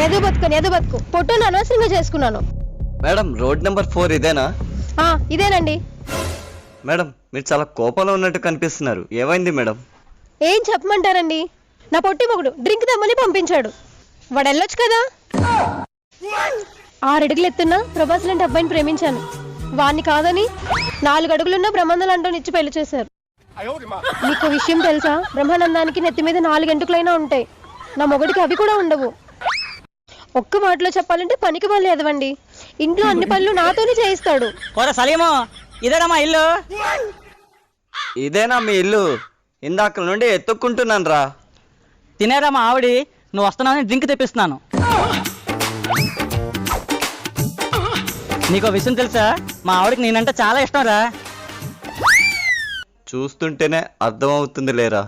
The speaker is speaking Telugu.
ఎదు బతుకు పొట్టును అనవసరంగా చేసుకున్నాను. మేడం రోడ్ నెంబర్ 4 ఇదేనా? ఇదేనండి. మేడం మీరు చాలా కోపంలో ఉన్నట్టు కనిపిస్తున్నారు, ఏమైంది మేడం? ఏం చెప్పమంటారండి, నా పొట్టి మొగుడు డ్రింక్ తెమ్మని పంపించాడు. వాడు వెళ్ళొచ్చు కదా. 6 అడుగులు ఎత్తున్నా ప్రభాస్ లాంటి అబ్బాయిని ప్రేమించాను. వాడిని కాదని 4 అడుగులున్న బ్రహ్మానందం అంటూ ఇచ్చి పెళ్లి చేశారు. మీకు విషయం తెలుసా, బ్రహ్మానందానికి నెత్తి మీద 4 గంటలైనా ఉంటాయి, నా మొగుడికి అవి కూడా ఉండవు. ఒక్క మాటలో చెప్పాలంటే పనికి పనులు ఎదవండి. ఇంట్లో అన్ని పనులు నాతోనే చేయిస్తాడు. ఇదేనా మా ఇల్లు? ఇదేనా మీ ఇల్లు? ఇందాక నుండి ఎత్తుక్కుంటున్నాను రా. తినేరా మా ఆవిడి, నువ్వు వస్తున్నావని డ్రింక్ తెప్పిస్తున్నాను. నీకో విషయం తెలుసా, మా ఆవిడకి నేనంటే చాలా ఇష్టం రా. చూస్తుంటేనే అర్థమవుతుంది లేరా.